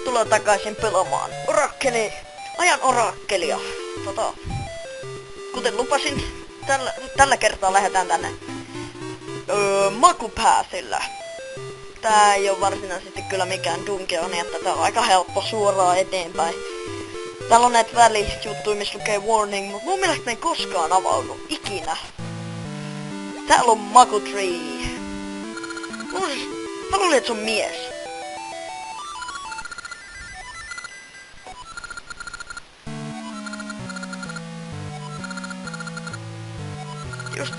tervetuloa takaisin pelaamaan ajan orakkelia. Kuten lupasin, tällä kertaa lähdetään tänne makupääsillä. Tää ei oo varsinaisesti kyllä mikään dungeoni, että tää on aika helppo suoraan eteenpäin. Täällä on näitä välijuttuja, missä lukee warning, mutta mun mielestä ne ei koskaan avaudu ikinä. Täällä on Maku Tree. Mä luulin, että se on mies.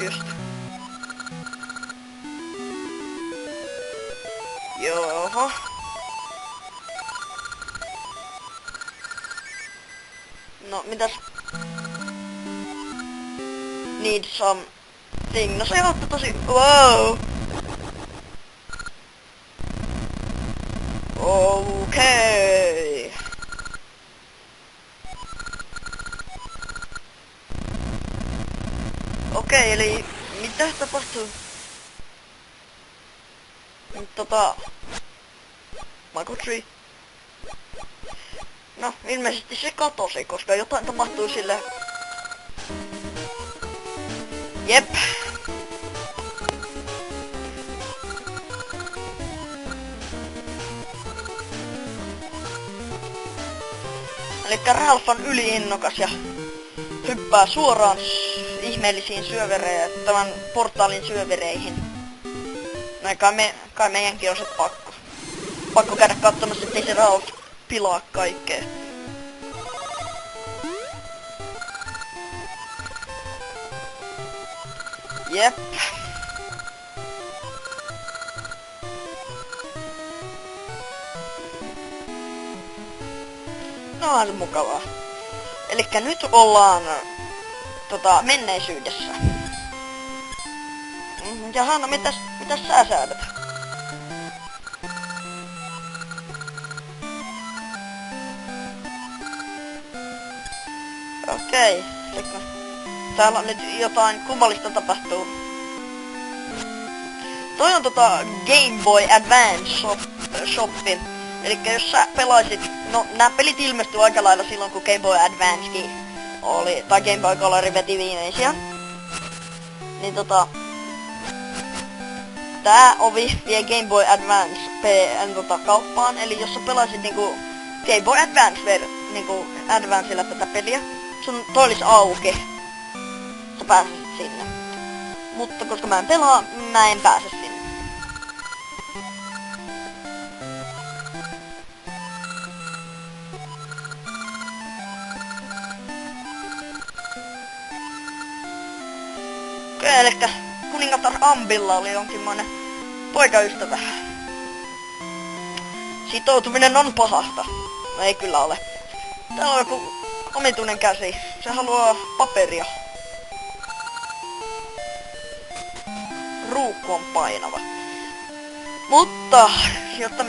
Just. Joo. No, mitäs? Need something. No se ottaa tosi... Wow! Okei. Okei, eli mitä tapahtuu? Maku Tree. No, ilmeisesti se katosi, koska jotain tapahtui sille. Jep. Elikkä Ralph on yliinnokas ja hyppää suoraan ihmeellisiin syövereihin, tämän portaalin syövereihin. No kai meidänkin on se pakko käydä katsomassa, ettei se Ralph pilaa kaikkea. Jep. No on se mukavaa. Elikkä nyt ollaan menneisyydessä. Jaha, no mitäs sä säädät? Okei. Täällä on nyt jotain kummallista tapahtuu. Toi on Game Boy Advance shoppi. Elikkä jos sä pelaisit... No, nää pelit ilmestyi aika lailla silloin, kun Game Boy Advancekin oli... Tai Game Boy Color veti viimeisiä. Niin tää ovi vie Game Boy Advance kauppaan. Eli jos sä pelaisit niinku Game Boy Advance niinku Advancella tätä peliä, sun toi olis auki. Sä pääsisit sinne. Mutta koska mä en pelaa, mä en pääse sinne. Okei, elikkä kuningatar Ambilla oli jonkinmoinen poikaystävä. Sitoutuminen on pahasta. No ei kyllä ole. Täällä on joku omituinen käsi. Se haluaa paperia. Ruukku on painava. Mutta, jotta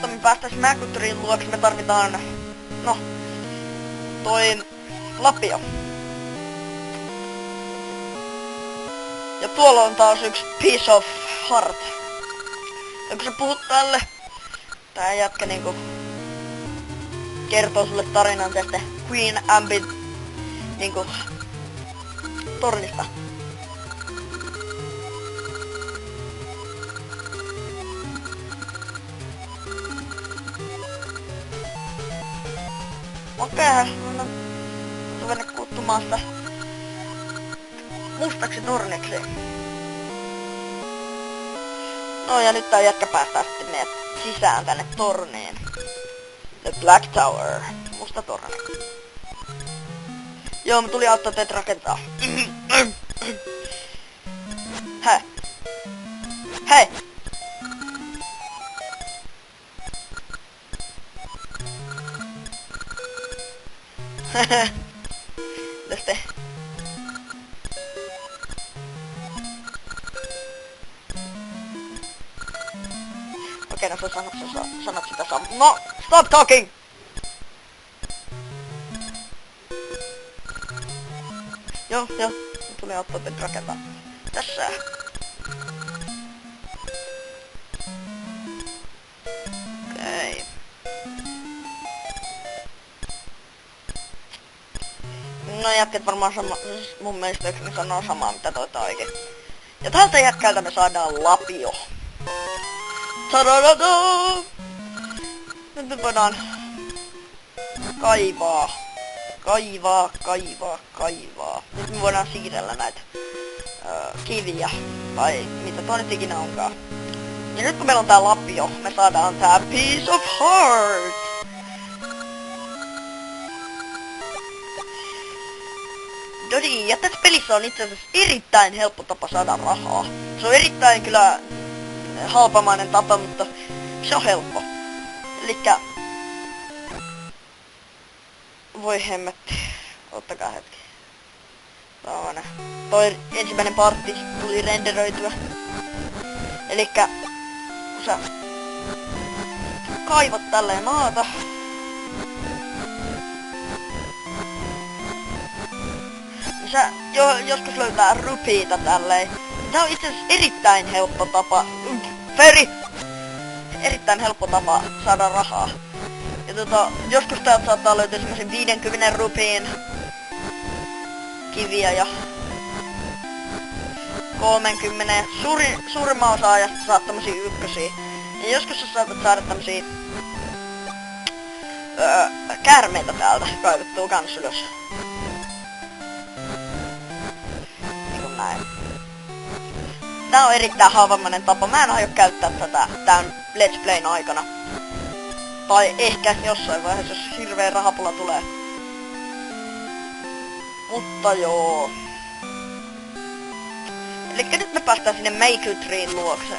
me päästäis Maku Treen luokse, me tarvitaan... No, toi lapio. Ja tuolla on taas yksi piece of heart. Ja kun sä puhut tälle, tää jätkä niinku kertoo sulle tarinan tästä Queen Ambit niinku tornista. Okei, no mennä kutsumaan sitä mustaksi torneksi. No ja nyt tää jätkä päästää sitten meidät sisään tänne torneen. The Black Tower. Musta torni. Joo, mä tuli auttaa teitä rakentaa. Hei. Hei! Tästä. Okei, no sä sanot sitä samaa. No, stop talking! Joo, tuli auttaa teitä rakentaa. Tässä. Okei. No jätket varmaan mun mielestä ne sanoo samaa mitä toita oikein. Ja tältä jätkältä me saadaan lapio. Tadadada! Nyt me voidaan kaivaa. Nyt me voidaan siirrellä näitä kiviä. Tai mitä toi nyt ikinä onkaan. Ja nyt kun meillä on tää lapio, me saadaan tää Piece of Heart. No niin, ja tässä pelissä on itse asiassa erittäin helppo tapa saada rahaa. Se on erittäin kyllä halpamainen tapa, mutta se on helppo. Elikkä... Voi hemmetti. Ottakaa hetki. Toi ensimmäinen partti tuli renderöityä. Elikkä... Kun sä... Kaivat tälleen maata. Sä joskus löytää rupiita tälleen. Tää on itse asiassa erittäin helppo tapa. Erittäin helppo tapa saada rahaa. Ja joskus täältä saattaa löytyä semmosen 50 rupiin kiviä ja 30. Suurimman osa ajasta saat tämmösiä ykkösiä. Ja joskus sä saatat saada tämmösiä käärmeitä täältä kaivettua kans ylös. Näin. Tää on erittäin haavamainen tapa. Mä en aio käyttää tätä tän Let's Playn aikana. Tai ehkä jossain vaiheessa, jos hirveä rahapula tulee. Mutta joo. Elikkä nyt me päästään sinne Make Treen luokse.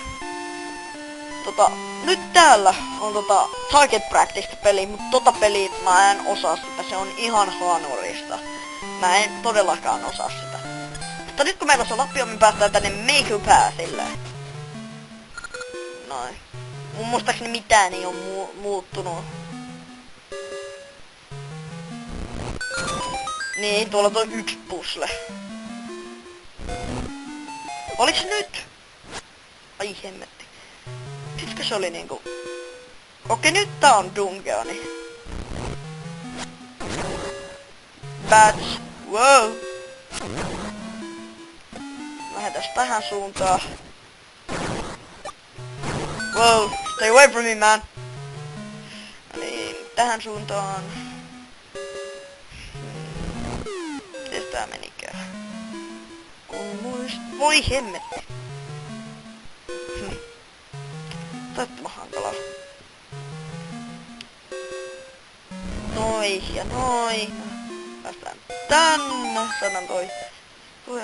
Nyt täällä on Target Practice-peli, mutta peliä mä en osaa sitä. Se on ihan hanurista. Mä en todellakaan osaa sitä. Mutta nyt kun meillä on se lapio, me päästään tänne Make Pathille. Noin. Mun muistaakseni mitään ei oo muuttunut. Niin, tuolla on yksi puzzle. Oliks nyt? Ai hemmetti. Pitkö se oli niinku... Okei, nyt tää on dungeoni. Bats. Wow. Lähdetään tähän suuntaan. Wow, stay away from me, man. No niin, tähän suuntaan. Mites tää menikään? Voi hemmetti. Taittoman hankalaa. Noi ja noi. Päästään tänne. Saadaan toi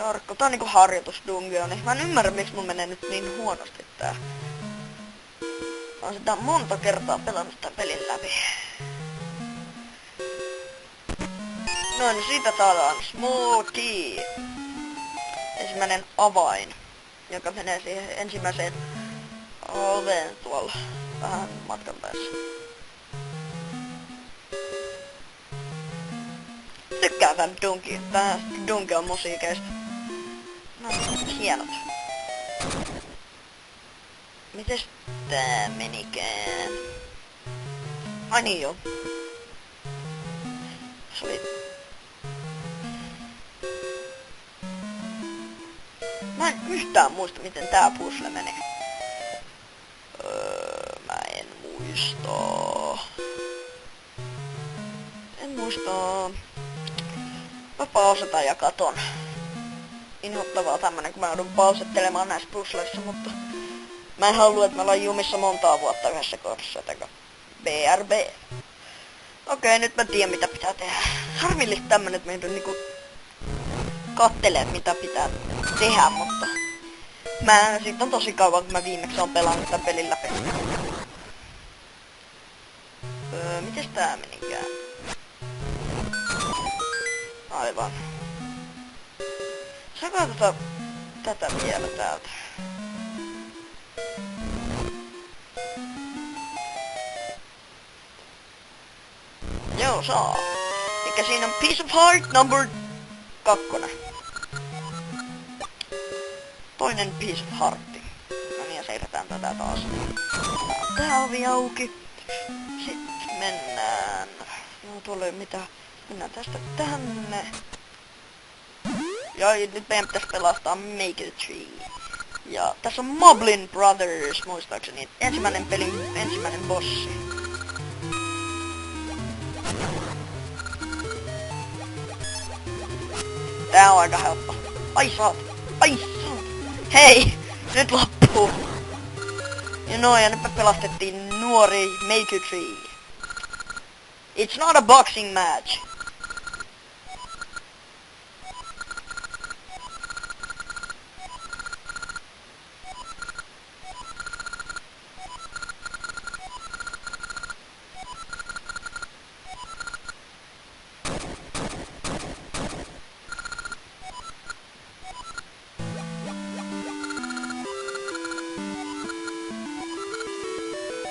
arkko. Tää on niinku harjoitusdungeoni. Mä en ymmärrä miksi mun menee nyt niin huonosti tää. Mä oon sitä monta kertaa pelannut tän pelin läpi. Noin, niin siitä saadaan small key. Ensimmäinen avain, joka menee siihen ensimmäiseen oveen tuolla vähän matkan päässä. Tykkään tän dungeon musiikeista. No, hienot. Mites tää menikään? Ai niin joo. Se oli... Mä en yhtään muista miten tää puzzle menee. Mä en muista. Mä pausetan ja katon. Inhottavaa tämmönen, kun mä joudun pausettelemaan näissä puzzleissa, mutta... Mä en halua, että mä ollaan jumissa montaa vuotta yhdessä kohdassa, jotenka... BRB. Okei, nyt mä tiedän mitä pitää tehdä. Harmillista tämmönen, että meidän niinku... kattelee, mitä pitää tehdä, mutta... Siitä on tosi kauan, kun mä viimeksi oon pelannut tämän pelin läpi. Mites tää menikään? Aivan. Saako tätä vielä täältä? Joo, saa. Eikä siinä on Piece of Heart number 2. Toinen Piece of Heartti. No niin, ja siirretään tätä taas. Tää ovi auki. Sitten mennään... No tuolla ei mitään. Mennään tästä tänne. Ja nyt meidän pitäisi pelastaa Maker Tree. Ja tässä on Moblin Brothers, muistaakseni. Ensimmäinen pelin ensimmäinen bossi. Tää on aika helppo. Ai saat. Hei! Nyt loppuu. Ja noin, ja nyt me pelastettiin nuori Maker Tree. It's not a boxing match.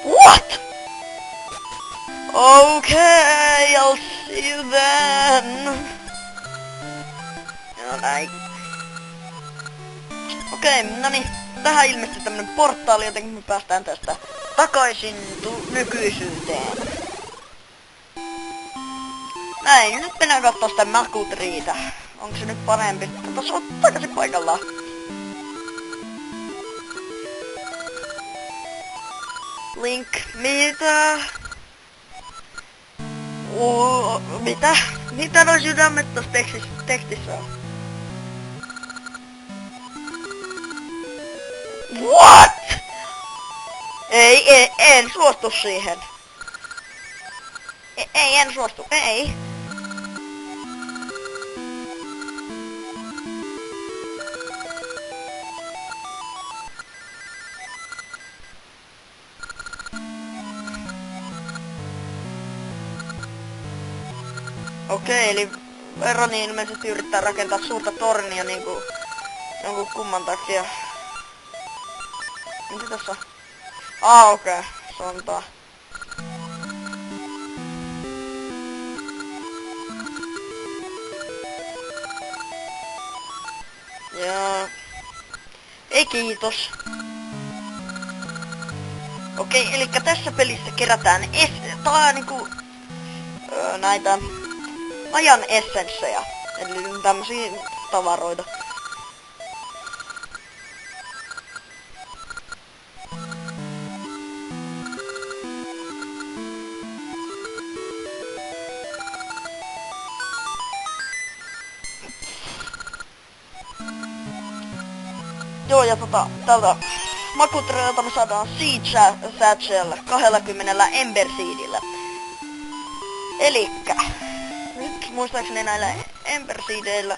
What? Okay, I'll see you then. No näin. Okei, no niin. Tähän ilmestyi tämmönen portaali, joten me päästään tästä takaisin nykyisyyteen. Näin, nyt mennään kattoo sitä Makutriitä. Onko se nyt parempi? Mutta se on takaisin paikallaan. Link, mitä? Mitä? Mitä noi sydämet tossa tekstissä on? What? Ei, en suostu siihen. En suostu, ei. Okei, eli Veroni ilmeisesti yrittää rakentaa suurta tornia niinku jonkun kumman takia. Mitä tässä on? Okei. Se on tää. Ja... Ei kiitos. Okei, elikkä tässä pelissä kerätään niinku... näitä... ajan essenssejä. Eli tämmösiä tavaroita. Joo, ja tältä Makutreelta me saadaan Seed Satchel 20 Ember Seedillä. Elikkä nyt muistaakseni näillä Ember Seedeillä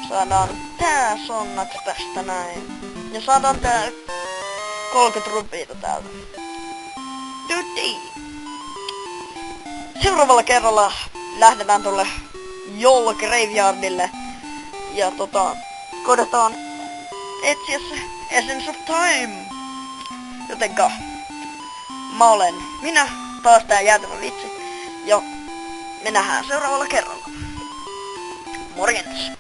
saadaan tää sonnaks tästä näin. Ja saadaan tää 30 rupiita täältä. Duty! Seuraavalla kerralla lähdetään tolle Joel Graveyardille. Ja koitetaan etsiä se Essence of Time. Jotenka minä taas tää jäätävä vitsi. Ja me nähdään seuraavalla kerralla. Morjens!